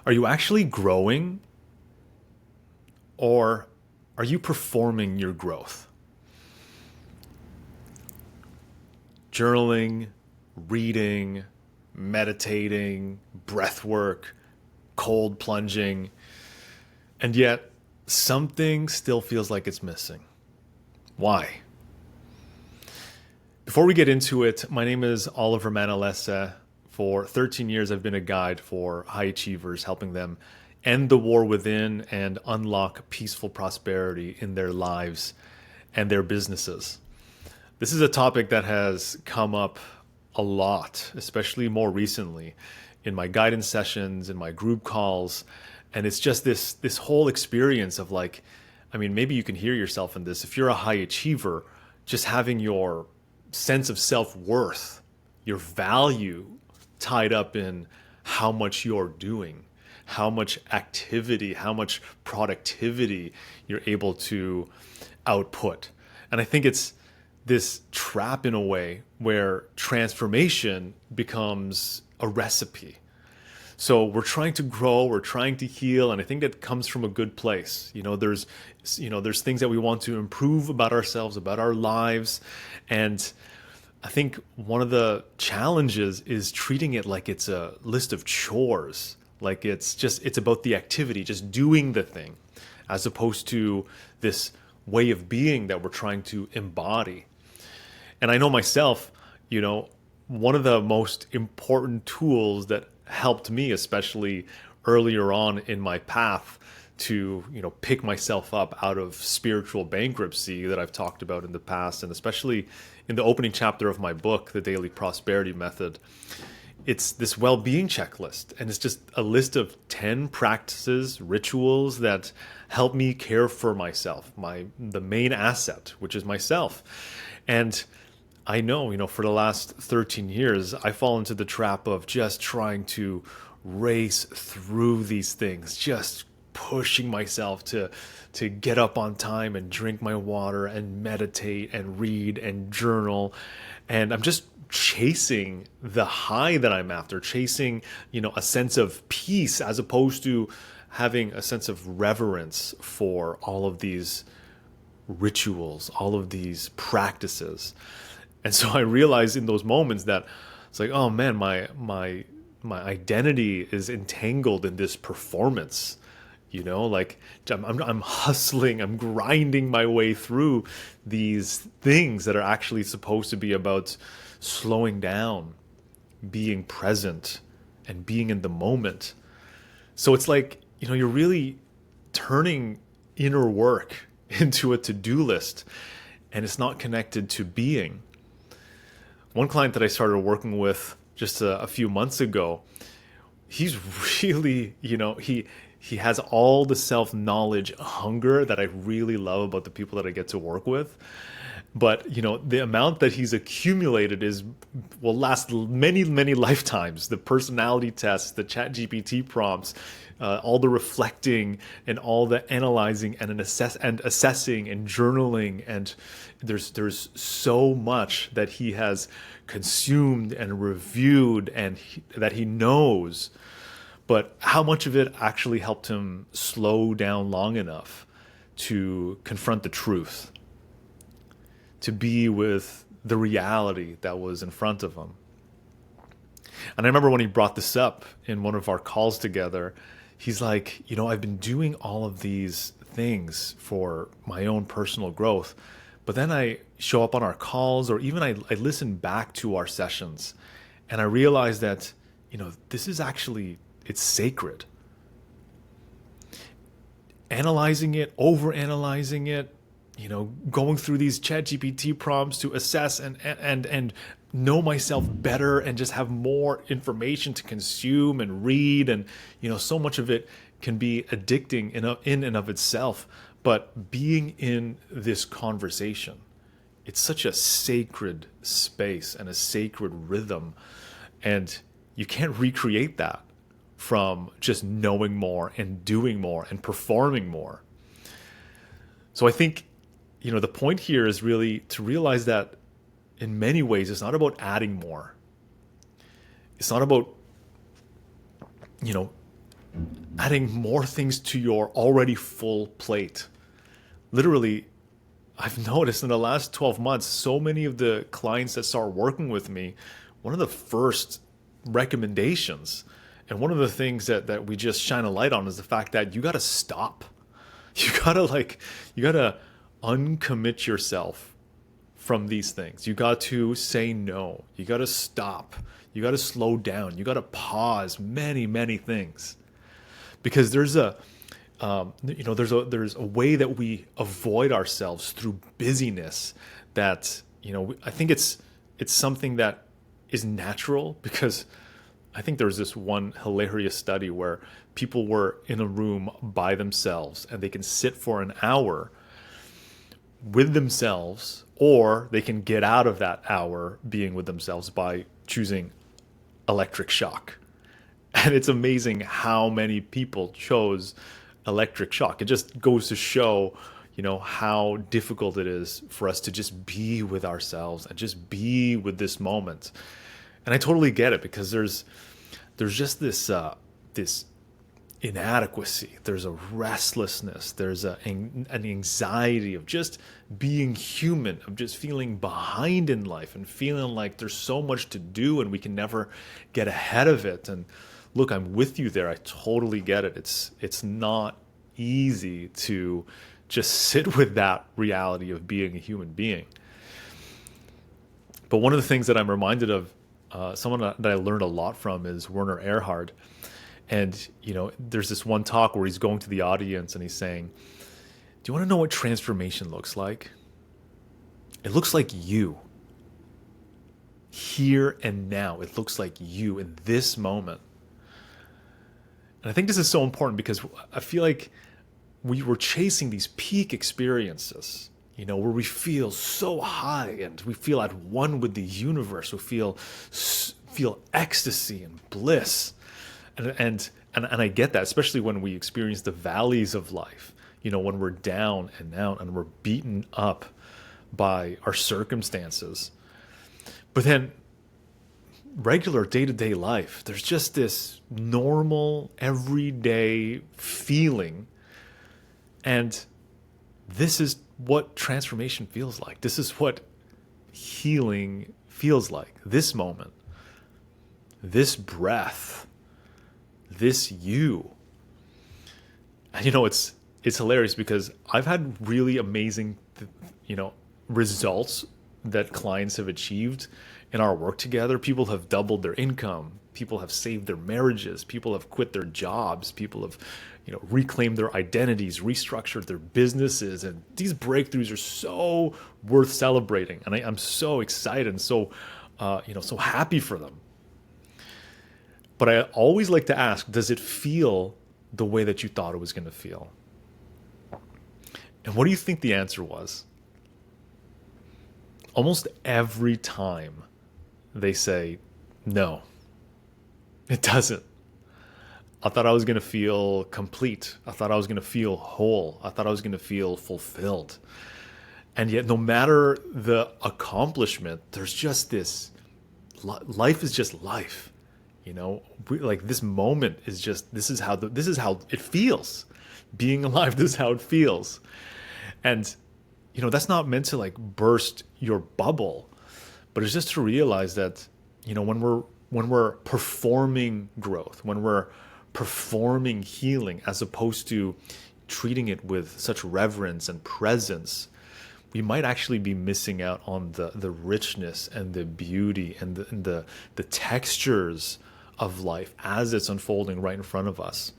Are you actually growing, or are you performing your growth? Journaling, reading, meditating, breath work, cold plunging, and yet something still feels like it's missing. Why? Before we get into it, my name is Oliver Manalesa. For 13 years, I've been a guide for high achievers, helping them end the war within and unlock peaceful prosperity in their lives and their businesses. This is a topic that has come up a lot, especially more recently in my guidance sessions, in my group calls. And it's just this whole experience of like, I mean, maybe you can hear yourself in this. If you're a high achiever, just having your sense of self-worth, your value tied up in how much you're doing, how much activity, how much productivity you're able to output. And I think it's this trap in a way where transformation becomes a recipe. So we're trying to grow, we're trying to heal, and I think that comes from a good place. There's things that we want to improve about ourselves, about our lives, and I think one of the challenges is treating it like it's a list of chores, like it's about the activity, just doing the thing, as opposed to this way of being that we're trying to embody. And I know myself, one of the most important tools that helped me, especially earlier on in my path to, pick myself up out of spiritual bankruptcy that I've talked about in the past, and especially in the opening chapter of my book, The Daily Prosperity Method. It's this well-being checklist, and it's just a list of 10 practices, rituals that help me care for myself, the main asset, which is myself. And I know, for the last 13 years, I fall into the trap of just trying to race through these things, just pushing myself to get up on time and drink my water and meditate and read and journal. And I'm just chasing the high that I'm after, chasing, a sense of peace as opposed to having a sense of reverence for all of these rituals, all of these practices. And so I realized in those moments that it's like, oh man, my identity is entangled in this performance. Like I'm hustling, I'm grinding my way through these things that are actually supposed to be about slowing down, being present, and being in the moment. So it's like, you're really turning inner work into a to-do list, and it's not connected to being. One client that I started working with just a few months ago, he's really, he has all the self-knowledge hunger that I really love about the people that I get to work with. But, the amount that he's accumulated will last many, many lifetimes. The personality tests, the chat GPT prompts, all the reflecting and all the analyzing and assessing and journaling. And there's so much that he has consumed and reviewed and that he knows. But how much of it actually helped him slow down long enough to confront the truth, to be with the reality that was in front of him? And I remember when he brought this up in one of our calls together, he's like, I've been doing all of these things for my own personal growth, but then I show up on our calls, or even I listen back to our sessions, and I realize that, this is actually, it's sacred. Analyzing it, over-analyzing it, going through these chat GPT prompts to assess and know myself better and just have more information to consume and read. And, so much of it can be addicting in and of itself. But being in this conversation, it's such a sacred space and a sacred rhythm. And you can't recreate that from just knowing more and doing more and performing more. So I think, the point here is really to realize that in many ways, it's not about adding more. It's not about, adding more things to your already full plate. Literally, I've noticed in the last 12 months, so many of the clients that start working with me, one of the first recommendations and one of the things that we just shine a light on is the fact that you got to stop. You got to uncommit yourself from these things. You got to say no. You got to stop. You got to slow down. You got to pause many, many things. Because there's a there's a way that we avoid ourselves through busyness that, I think it's something that is natural, because I think there was this one hilarious study where people were in a room by themselves and they can sit for an hour with themselves, or they can get out of that hour being with themselves by choosing electric shock. And it's amazing how many people chose electric shock. It just goes to show, how difficult it is for us to just be with ourselves and just be with this moment. And I totally get it, because there's just this inadequacy. There's a restlessness. There's an anxiety of just being human, of just feeling behind in life and feeling like there's so much to do and we can never get ahead of it. And look, I'm with you there. I totally get it. It's not easy to just sit with that reality of being a human being. But one of the things that I'm reminded of, someone that I learned a lot from, is Werner Erhard. And, there's this one talk where he's going to the audience and he's saying, do you want to know what transformation looks like? It looks like you. Here and now. It looks like you in this moment. And I think this is so important, because I feel like we were chasing these peak experiences, where we feel so high and we feel at one with the universe. We feel ecstasy and bliss. And I get that, especially when we experience the valleys of life, when we're down and out and we're beaten up by our circumstances. But then regular day-to-day life, there's just this normal, everyday feeling. And this is what transformation feels like. This is what healing feels like. This moment, this breath, this you. And it's hilarious, because I've had really amazing results that clients have achieved in our work together. People have doubled their income. People have saved their marriages. People have quit their jobs. People have reclaimed their identities, restructured their businesses. And these breakthroughs are so worth celebrating. And I'm so excited and so so happy for them. But I always like to ask, does it feel the way that you thought it was going to feel? And what do you think the answer was? Almost every time they say, no, it doesn't. I thought I was going to feel complete. I thought I was going to feel whole. I thought I was going to feel fulfilled. And yet, no matter the accomplishment, there's just this, life is just life. Like this moment is just, this is how it feels. Being alive, this is how it feels. And, that's not meant to like burst your bubble, but it's just to realize that, when we're performing growth, when we're performing healing, as opposed to treating it with such reverence and presence, we might actually be missing out on the richness and the beauty and the textures of life as it's unfolding right in front of us.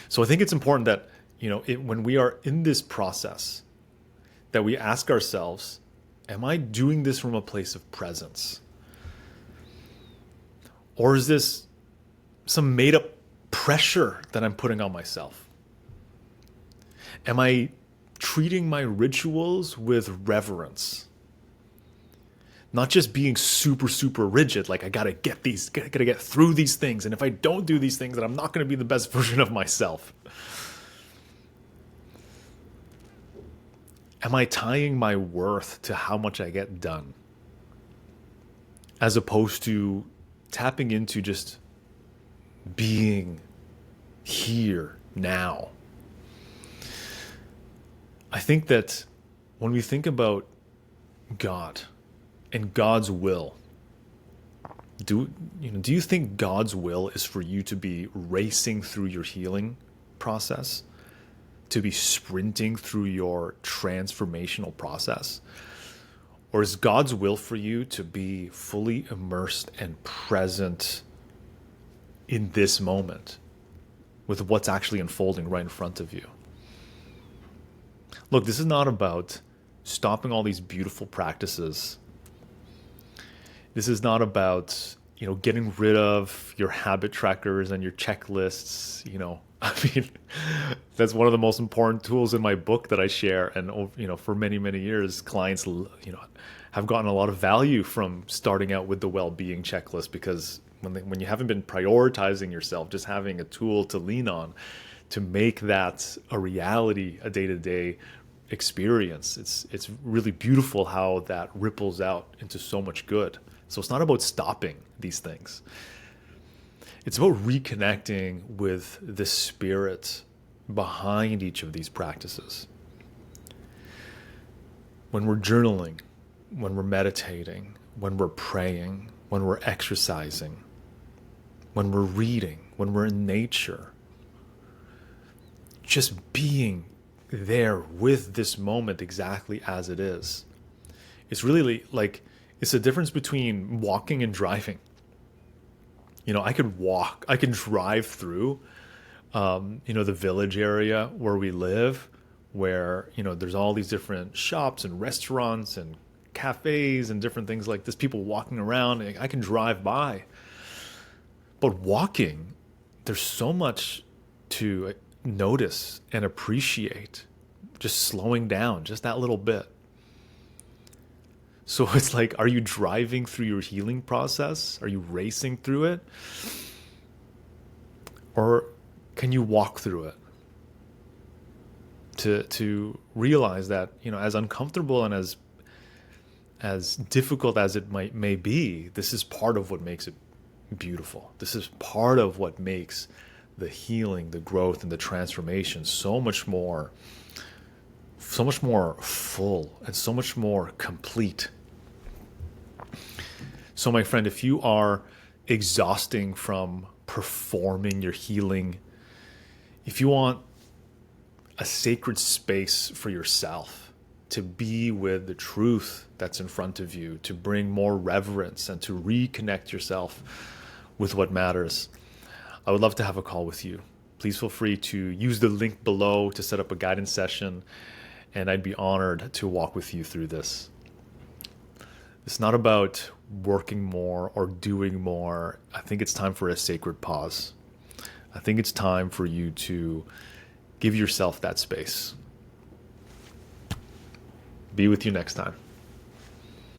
So I think it's important that, when we are in this process, that we ask ourselves, am I doing this from a place of presence? Or is this some made up pressure that I'm putting on myself? Am I treating my rituals with reverence? Not just being super, super rigid, like I gotta get through these things. And if I don't do these things, then I'm not gonna be the best version of myself. Am I tying my worth to how much I get done? As opposed to tapping into just being here, now. I think that when we think about God and God's will, do you think God's will is for you to be racing through your healing process, to be sprinting through your transformational process? Or is God's will for you to be fully immersed and present in this moment with what's actually unfolding right in front of you? Look, this is not about stopping all these beautiful practices. This is not about, getting rid of your habit trackers and your checklists. I mean, that's one of the most important tools in my book that I share. And, for many, many years, clients, have gotten a lot of value from starting out with the well-being checklist, because when you haven't been prioritizing yourself, just having a tool to lean on to make that a reality, a day-to-day experience, it's really beautiful how that ripples out into so much good. So it's not about stopping these things. It's about reconnecting with the spirit behind each of these practices. When we're journaling, when we're meditating, when we're praying, when we're exercising, when we're reading, when we're in nature, just being there with this moment exactly as it is. It's really like, it's the difference between walking and driving. I could drive through, the village area where we live, where, there's all these different shops and restaurants and cafes and different things like this, people walking around. I can drive by. But walking, there's so much to notice and appreciate, just slowing down just that little bit. So it's like, are you driving through your healing process? Are you racing through it? Or can you walk through it? To realize that, as uncomfortable and as difficult as it may be, this is part of what makes it beautiful. This is part of what makes the healing, the growth, and the transformation so much more full and so much more complete. So my friend, if you are exhausting from performing your healing, if you want a sacred space for yourself to be with the truth that's in front of you, to bring more reverence and to reconnect yourself with what matters, I would love to have a call with you. Please feel free to use the link below to set up a guidance session, and I'd be honored to walk with you through this. It's not about working more or doing more. I think it's time for a sacred pause. I think it's time for you to give yourself that space. Be with you next time.